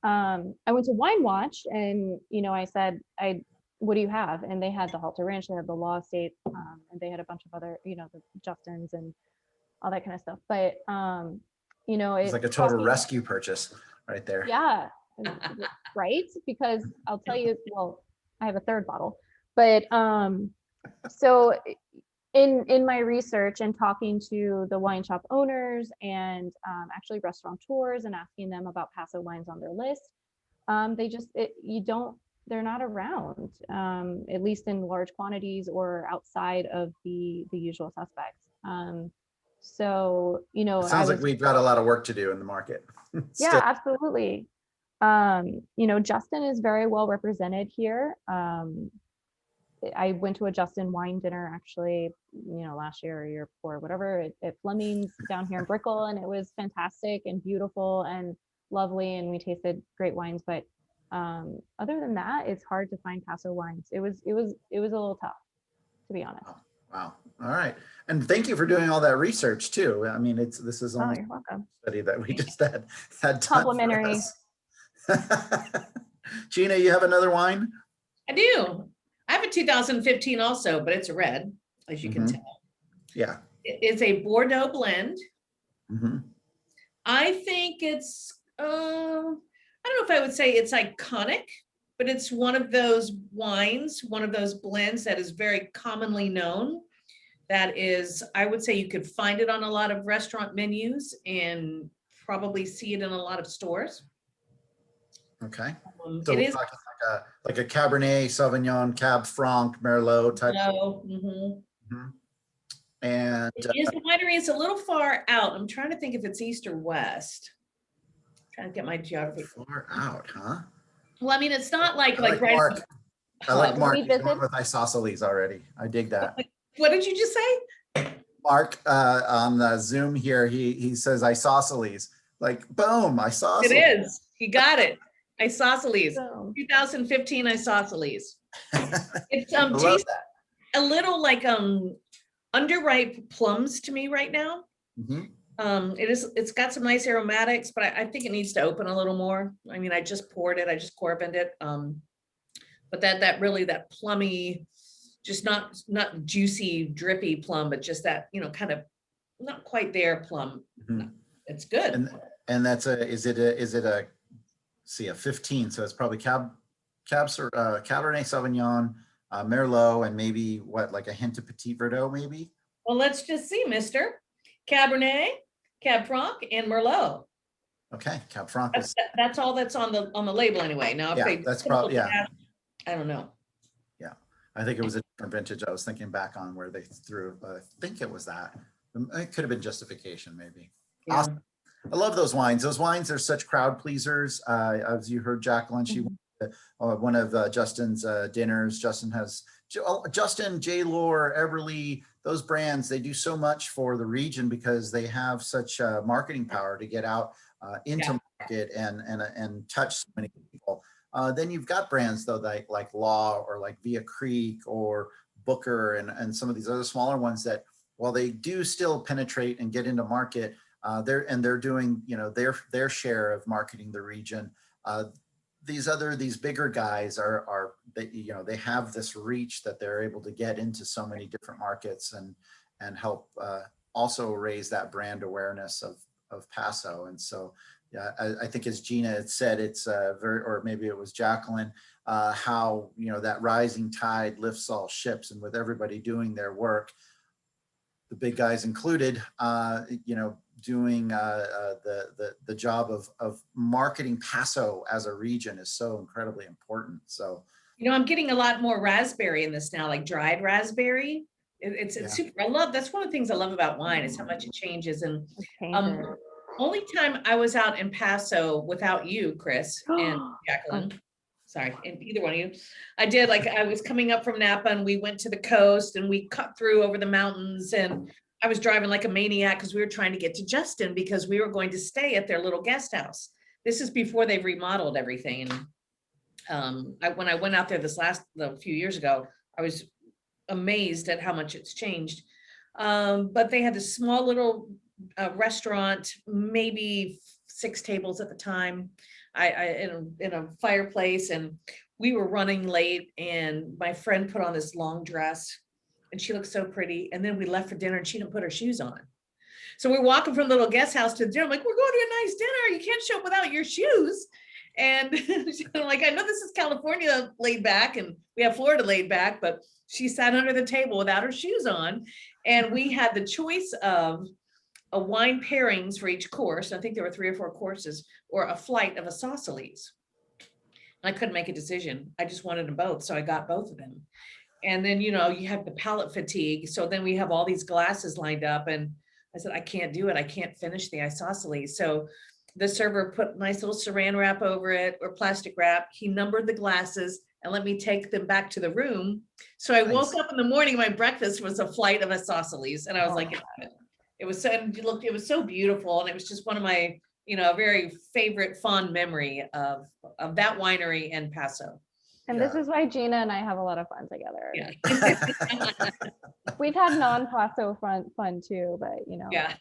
I went to Wine Watch and, I said, what do you have? And they had the Halter Ranch, they had the Law Estate, and they had a bunch of other, the Justins and all that kind of stuff. But, It's like a total rescue purchase right there. Yeah, right? Because I'll tell you, well, I have a third bottle, but so in my research and talking to the wine shop owners and actually restaurateurs and asking them about Paso wines on their list, they're not around, at least in large quantities or outside of the usual suspects. So, Sounds like we've got a lot of work to do in the market. Yeah, absolutely. Justin is very well represented here. I went to a Justin wine dinner actually, last year or year before, whatever, at Fleming's down here in Brickell, and it was fantastic and beautiful and lovely, and we tasted great wines. But other than that, it's hard to find Paso wines. It was a little tough, to be honest. Wow. All right. And thank you for doing all that research too. I mean, this is Oh, almost you're welcome. a study that we just had done for Complimentary. us. Gina, you have another wine? I do. I have a 2015 also, but it's a red, as you can Mhm. tell. Yeah. It's a Bordeaux blend. Hmm. I think it's, I don't know if I would say it's iconic, but it's one of those wines, one of those blends that is very commonly known. That is, I would say you could find it on a lot of restaurant menus and probably see it in a lot of stores. Okay. So It we're is talking like a Cabernet Sauvignon, Cab Franc, Merlot type. low. Mhm. Mhm. And It is, the winery is a little far out. I'm trying to think if it's east or west. Trying to get my geography. far out, huh? Well, I mean, it's not like I like right Mark. I like hub. Mark. We He's going visit- with isosceles already. I dig that. What did you just say? Mark on the Zoom here, he says isosceles. Like, boom, It isosceles. is. You got it. Isosceles. So, 2015 isosceles. It's I love tastes that. a little like underripe plums to me right now. Mhm. It's got some nice aromatics, but I think it needs to open a little more. I mean, I just poured it, I just corbened it. But that really, that plummy, just not juicy, drippy plum, but just that, kind of not quite there plum. Mhm. It's good. And that's is it a see a 15? So it's probably Cabernet Sauvignon, Merlot, and maybe what, like a hint of Petit Verdot, maybe? Well, let's just see, Mister. Cabernet, Cab Franc, and Merlot. Okay, Cab Franc That's, is, that's all that's on the label anyway. Now, if yeah, they that's probably, yeah. I don't know. I think it was a different vintage. I was thinking back on where they threw, I think it was that. It could have been Justification, maybe. Yeah. Awesome. I love those wines. Those wines are such crowd pleasers. As you heard Jacqueline, she went to one of Justin's dinners. Justin, J. Lore, Everly, those brands, they do so much for the region because they have such marketing power to get out into market and touch so many people. Then you've got brands though like Law or like Via Creek or Booker and some of these other smaller ones that, while they do still penetrate and get into market, they're doing their share of marketing the region. These bigger guys they have this reach that they're able to get into so many different markets and help also raise that brand awareness of Paso. And so yeah, I think as Gina had said, it's or maybe it was Jacqueline, how that rising tide lifts all ships, and with everybody doing their work, the big guys included, doing the job of marketing Paso as a region is so incredibly important. So, I'm getting a lot more raspberry in this now, like dried raspberry. It's Yeah. super. That's one of the things I love about wine is how much it changes. And it changes. only time I was out in Paso without you, Chris and Jacqueline. Sorry, and either one of you. I was coming up from Napa and we went to the coast and we cut through over the mountains, and I was driving like a maniac because we were trying to get to Justin because we were going to stay at their little guest house. This is before they've remodeled everything. And when I went out there a few years ago, I was amazed at how much it's changed. But they had this small little restaurant, maybe 6 tables at the time, in a fireplace, and we were running late, and my friend put on this long dress and she looked so pretty. And then we left for dinner and she didn't put her shoes on. So we're walking from the little guest house to the dinner. I'm like, we're going to a nice dinner. You can't show up without your shoes. And I'm like, I know this is California laid back and we have Florida laid back, but she sat under the table without her shoes on. And we had the choice of a wine pairings for each course. I think there were 3 or 4 courses, or a flight of isosceles. And I couldn't make a decision. I just wanted them both. So I got both of them. And then, you have the palate fatigue. So then we have all these glasses lined up, and I said, I can't do it. I can't finish the isosceles. So the server put nice little saran wrap over it, or plastic wrap. He numbered the glasses and let me take them back to the room. So I woke up in the morning, my breakfast was a flight of isosceles. And I was like, it was so beautiful. And it was just one of my, very favorite fond memory of that winery and Paso. And this is why Gina and I have a lot of fun together. Yeah. We've had non-Paso fun too, but you know, Yeah.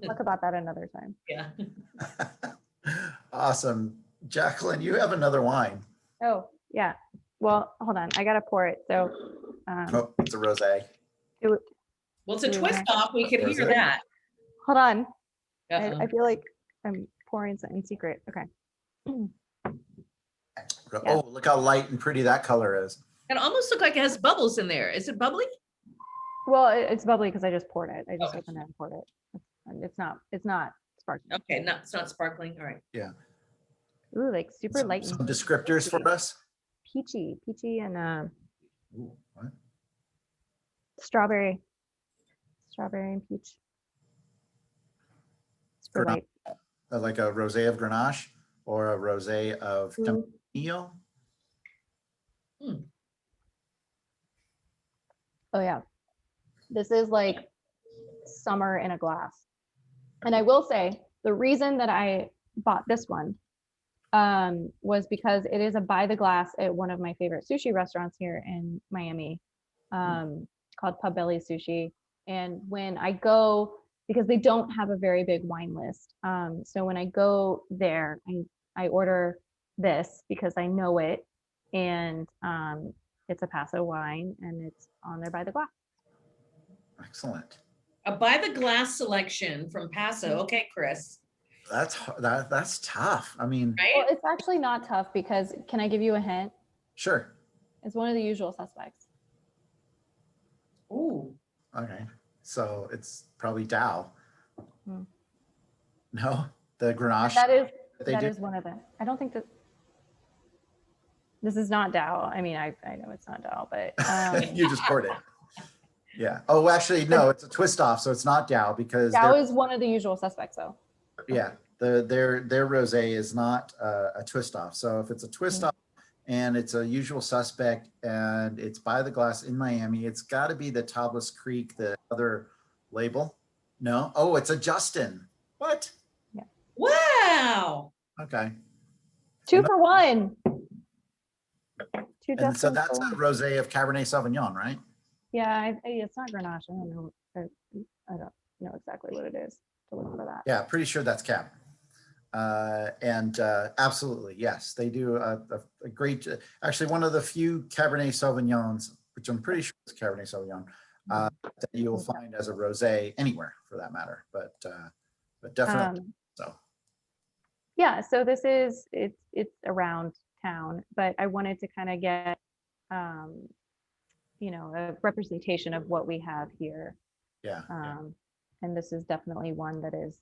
talk about that another time. Yeah. Awesome. Jacqueline, you have another wine. Oh, yeah. Well, hold on. I gotta pour it. So, Oh, it's a rosé. do it- Well, it's a Do we twist wanna- off. We could Is hear it? that. hold on. Uh-oh. I feel like I'm pouring something in secret. Okay. Oh, look how light and pretty that color is. It almost looked like it has bubbles in there. Is it bubbly? Well, it's bubbly because I just poured it. I just Okay. opened it and poured it. It's not sparkling. Okay, it's not sparkling. All right. Ooh, like super light Some and descriptors for us. peachy and Ooh, what? strawberry and peach. Super Grenache. light. Like a rosé of Grenache or a rosé of Mm. Tempranillo. Oh yeah. This is like summer in a glass. And I will say the reason that I bought this one was because it is a by the glass at one of my favorite sushi restaurants here in Miami, called Pub Belly Sushi. And when I go, because they don't have a very big wine list, so when I go there, I order this because I know it, and it's a Paso wine, and it's on there by the glass. Excellent. A by the glass selection from Paso. Okay, Chris. That's tough. I mean, Well, Right? it's actually not tough because, can I give you a hint? sure. It's one of the usual suspects. Ooh. Okay. So it's probably Dow. Hmm. No, the Grenache That is they do. one of the. I don't think that. This is not Dow. I mean, I know it's not Dow, but You just poured it. Yeah. Oh, actually, no, it's a twist off. So it's not Dow because Dow is one of the usual suspects, though. yeah, their rosé is not a twist off. So if it's a twist off and it's a usual suspect and it's by the glass in Miami, it's got to be the Tablas Creek, the other label. No. Oh, it's a Justin. What? Wow. Okay. 2 for 1. 2 And so Justins that's for a 1. rosé of Cabernet Sauvignon, right? Yeah, it's not Grenache. I don't know. I don't know exactly what it is to look for that. Yeah, pretty sure that's Cab. And absolutely, yes, they do a great, actually one of the few Cabernet Sauvignons, which I'm pretty sure is Cabernet Sauvignon, that you'll find as a rosé anywhere for that matter, but definitely so. Yeah, so this is it's around town, but I wanted to kind of get a representation of what we have here. Yeah. And this is definitely one that is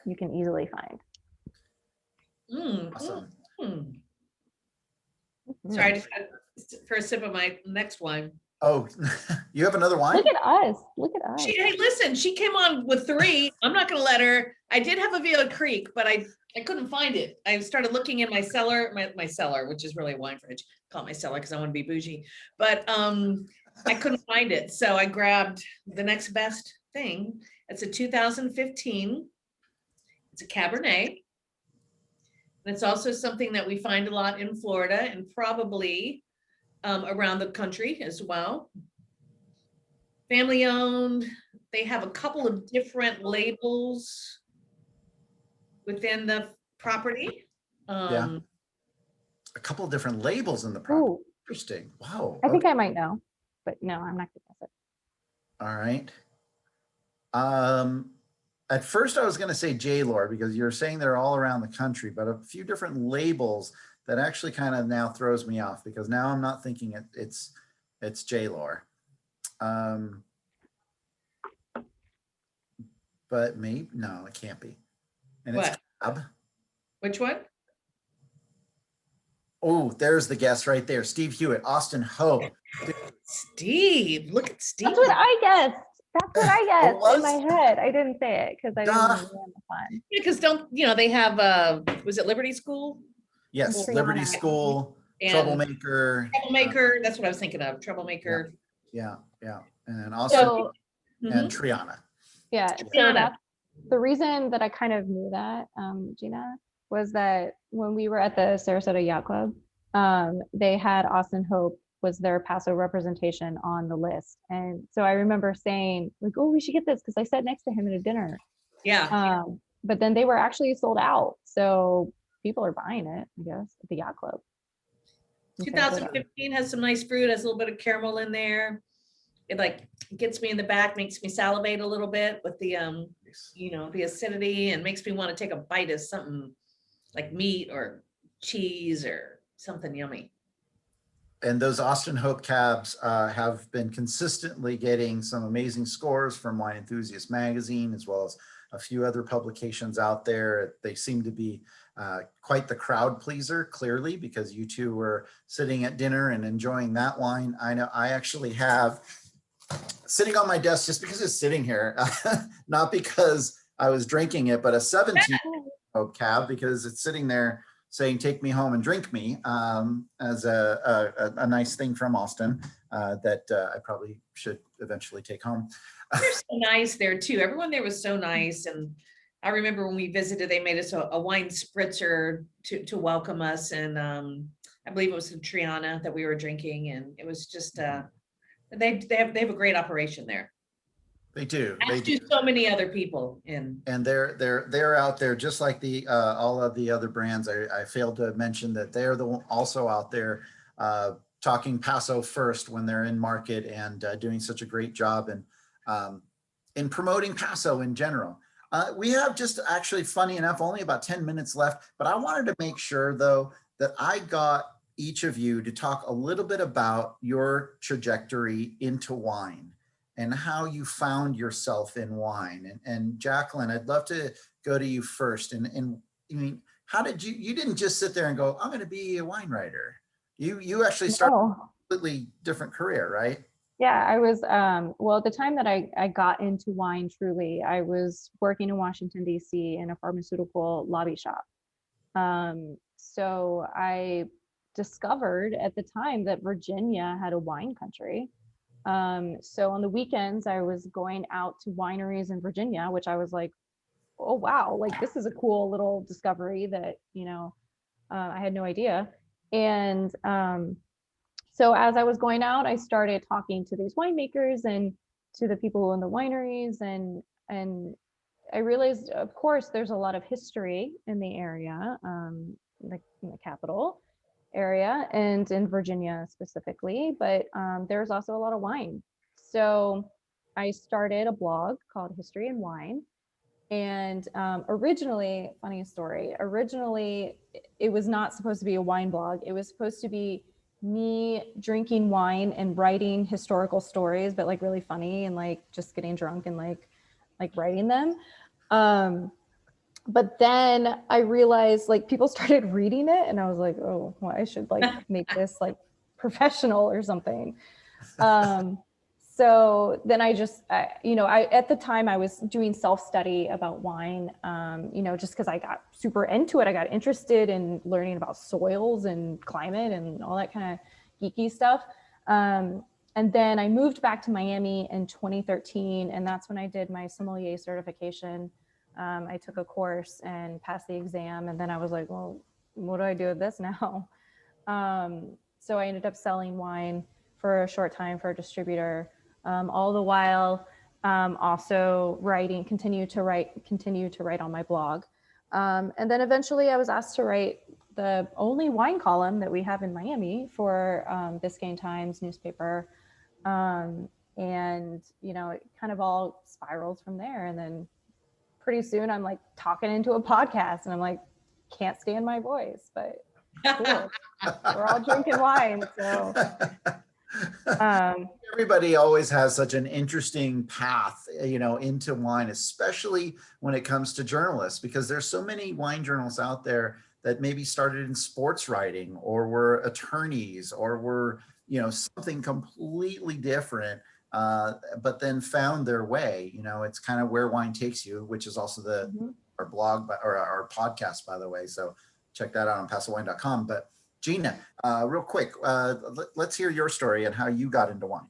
you can easily find. Awesome. Sorry, I just had for a sip of my next wine. Oh, you have another wine? Look at us. Look at us. Hey, listen, she came on with 3. I'm not gonna let her. I did have a Villa Creek, but I couldn't find it. I started looking in my cellar, my cellar, which is really a wine fridge. Call it my cellar because I want to be bougie. But I couldn't find it. So I grabbed the next best thing. It's a 2015. It's a Cabernet. And it's also something that we find a lot in Florida and probably around the country as well. Family owned. They have a couple of different labels within the property. Yeah. A couple of different labels in the property. Ooh, Interesting. Wow. I think I might know, but no, I'm not gonna guess it. All right. At first I was going to say J-Lore because you're saying they're all around the country, but a few different labels that actually kind of now throws me off because now I'm not thinking it's J-Lore. But maybe, no, it can't be. And it's Cab. Which one? Oh, there's the guess right there. Steve Hewitt, Austin Hope. Steve, look at Steve. That's what I guessed. That's what I guessed was? in my head. I didn't say it because I didn't want to ruin the fun. Because they have was it Liberty School? Yes, Triana. Liberty School, And Troublemaker. Troublemaker, that's what I was thinking of. Troublemaker. Yeah. And Austin So and Triana. yeah, so Triana. that's the reason that I kind of knew that, Gina, was that when we were at the Sarasota Yacht Club, they had Austin Hope was their Paso representation on the list. And so I remember saying like, oh, we should get this because I sat next to him at a dinner. Yeah. But then they were actually sold out. So people are buying it, I guess, at the yacht club. in Sarasota. 2015 has some nice fruit, has a little bit of caramel in there. It like gets me in the back, makes me salivate a little bit with the the acidity, and makes me want to take a bite of something like meat or cheese or something yummy. And those Austin Hope cabs have been consistently getting some amazing scores from Wine Enthusiast magazine, as well as a few other publications out there. They seem to be quite the crowd pleaser, clearly, because you two were sitting at dinner and enjoying that wine. I know I actually have sitting on my desk, just because it's sitting here, not because I was drinking it, but a 17 Hope cab, because it's sitting there saying, take me home and drink me, as a nice thing from Austin that I probably should eventually take home. They're so nice there too. Everyone there was so nice. And I remember when we visited, they made us a wine spritzer to welcome us. And I believe it was the Triana that we were drinking. And it was just, they have a great operation there. They do. As do so many other people in. And they're out there just like the all of the other brands. I failed to mention that they're also out there talking Paso first when they're in market, and doing such a great job in promoting Paso in general. We have just actually, funny enough, only about 10 minutes left, but I wanted to make sure though that I got each of you to talk a little bit about your trajectory into wine and how you found yourself in wine. And Jacqueline, I'd love to go to you first. And I mean, how did you didn't just sit there and go, I'm going to be a wine writer. You actually started a completely different career, right? Yeah, I was, well, at the time that I got into wine truly, I was working in Washington, D.C. in a pharmaceutical lobby shop. So I discovered at the time that Virginia had a wine country. So on the weekends, I was going out to wineries in Virginia, which I was like, oh, wow, like this is a cool little discovery that, I had no idea. And so as I was going out, I started talking to these winemakers and to the people in the wineries, and I realized, of course, there's a lot of history in the area, like in the capital area and in Virginia specifically, but there's also a lot of wine. So I started a blog called History and Wine. And originally, funny story, originally it was not supposed to be a wine blog. It was supposed to be me drinking wine and writing historical stories, but like really funny, and like just getting drunk and like writing them. But then I realized like people started reading it, and I was like, oh, well, I should like make this like professional or something. So then I just, at the time I was doing self-study about wine, just because I got super into it. I got interested in learning about soils and climate and all that kind of geeky stuff. And then I moved back to Miami in 2013, and that's when I did my sommelier certification. I took a course and passed the exam, and then I was like, well, what do I do with this now? So I ended up selling wine for a short time for a distributor, all the while also continue to write on my blog. And then eventually I was asked to write the only wine column that we have in Miami for Biscayne Times newspaper. And, it kind of all spirals from there. And then pretty soon I'm like talking into a podcast, and I'm like, can't stand my voice, but cool. We're all drinking wine. So everybody always has such an interesting path, into wine, especially when it comes to journalists, because there's so many wine journalists out there that maybe started in sports writing or were attorneys or were, something completely different, but then found their way. It's kind of where wine takes you, which is also our blog or our podcast, by the way. So check that out on pasowine.com. But Gina, real quick, let's hear your story and how you got into wine.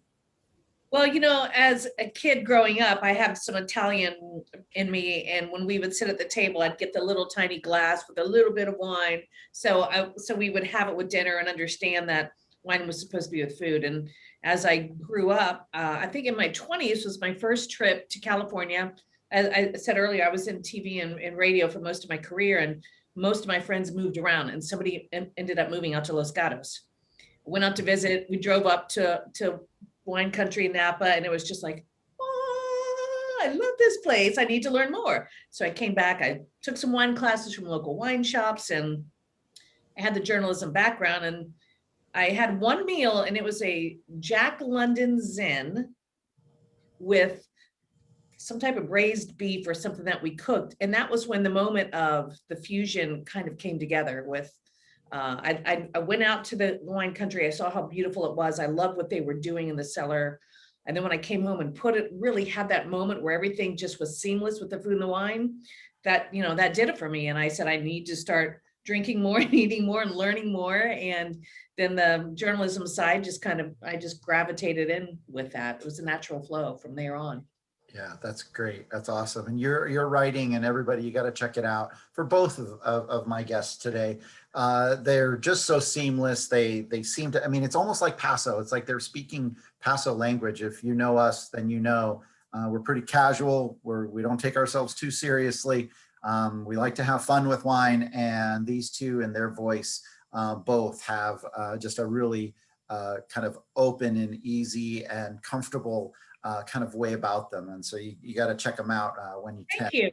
Well, as a kid growing up, I have some Italian in me, and when we would sit at the table, I'd get the little tiny glass with a little bit of wine. So we would have it with dinner and understand that wine was supposed to be with food. And as I grew up, I think in my 20s was my first trip to California. As I said earlier, I was in TV and radio for most of my career, and most of my friends moved around, and somebody ended up moving out to Los Gatos. Went out to visit. We drove up to wine country in Napa, and it was just like, oh, I love this place. I need to learn more. So I came back. I took some wine classes from local wine shops, and I had the journalism background. And I had one meal, and it was a Jack London Zen with some type of braised beef or something that we cooked. And that was when the moment of the fusion kind of came together with, I went out to the wine country. I saw how beautiful it was. I loved what they were doing in the cellar. And then when I came home and really had that moment where everything just was seamless with the food and the wine, that did it for me. And I said, I need to start drinking more and eating more and learning more. And then the journalism side I just gravitated in with that. It was a natural flow from there on. Yeah, that's great. That's awesome. And your writing, and everybody, you got to check it out. For both of my guests today, they're just so seamless. They seem to, I mean, it's almost like Paso. It's like they're speaking Paso language. If you know us, then we're pretty casual. We don't take ourselves too seriously. We like to have fun with wine, and these two and their voice both have just a really kind of open and easy and comfortable kind of way about them. And so you got to check them out when you can. Thank you.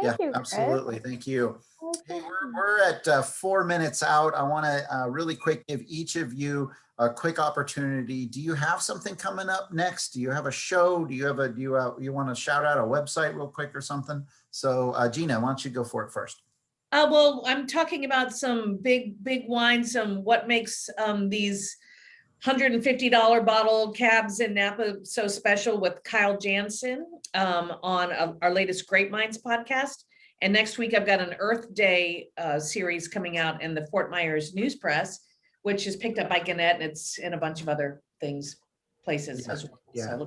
Thank you, absolutely. Thank you. Hey, Okay. we're at 4 minutes out. I want to really quick give each of you a quick opportunity. Do you have something coming up next? Do you have a show? Do you want to shout out a website real quick or something? So Gina, why don't you go for it first? Well, I'm talking about some big wine, what makes these $150 bottle cabs in Napa so special with Kyle Jansen on our latest Grape Minds podcast. And next week, I've got an Earth Day series coming out in the Fort Myers News Press, which is picked up by Gannett, and it's in a bunch of other places as well. Yeah.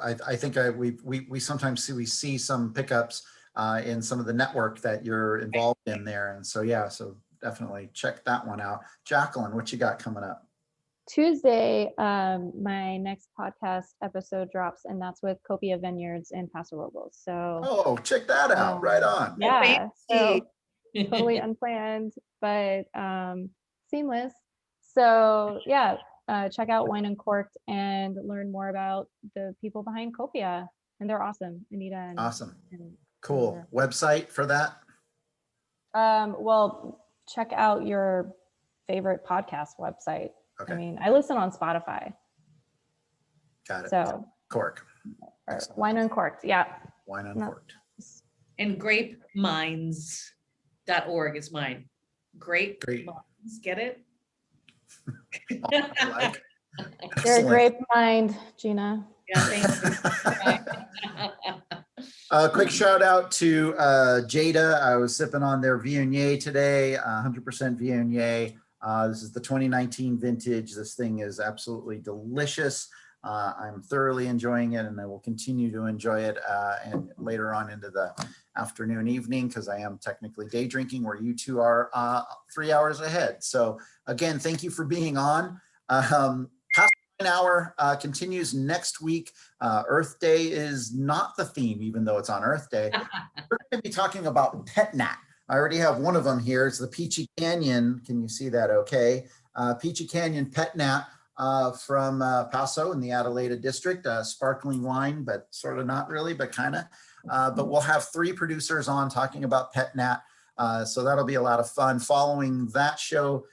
I think we sometimes see some pickups in some of the network that you're involved in there. And so, so definitely check that one out. Jacqueline, what you got coming up? Tuesday, my next podcast episode drops, and that's with Copia Vineyards in Paso Robles. So, check that out. Right on. Yeah, so totally unplanned, but seamless. So, check out Wine Uncorked and learn more about the people behind Copia, and they're awesome. Anita. Awesome. Cool. Website for that? Well, check out your favorite podcast website. Okay. I mean, I listen on Spotify. Got it. So Cork. Wine Uncorked. Yeah. Wine Uncorked. And grapeminds.org is mine. Grape Minds. Get it? You're a grape mind, Gina. Yeah, thank you. Quick shout out to Jada. I was sipping on their Viognier today, 100% Viognier. This is the 2019 vintage. This thing is absolutely delicious. I'm thoroughly enjoying it, and I will continue to enjoy it and later on into the afternoon, evening, because I am technically day drinking, where you two are 3 hours ahead. So again, thank you for being on. Past Wine Hour continues next week. Earth Day is not the theme, even though it's on Earth Day. We're going to be talking about pet nat. I already have one of them here. It's the Peachy Canyon. Can you see that okay? Peachy Canyon Pet Nat from Paso in the Adelaida district. Sparkling wine, but sort of not really, but kind of. But we'll have 3 producers on talking about Pet Nat. So that'll be a lot of fun. Following that show,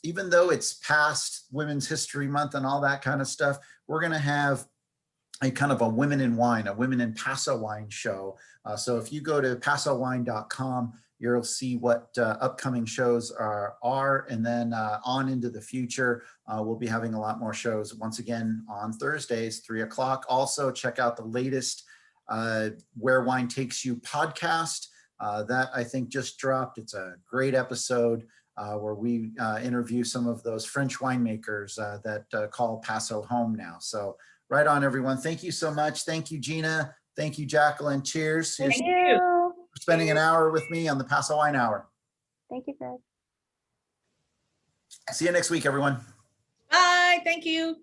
even though it's past Women's History Month and all that kind of stuff, we're going to have a kind of a Women in Wine, a Women in Paso Wine show. So if you go to pasowine.com, you'll see what upcoming shows are, and then on into the future, we'll be having a lot more shows once again on Thursdays, 3 o'clock. Also check out the latest Where Wine Takes You podcast. That I think just dropped. It's a great episode where we interview some of those French winemakers that call Paso home now. So Right on, everyone. Thank you so much. Thank you, Gina. Thank you, Jacqueline. Cheers. Thank Here's you. you. for spending an hour with me on the Paso Wine Hour. Thank you, Greg. See you next week, everyone. Bye. Thank you.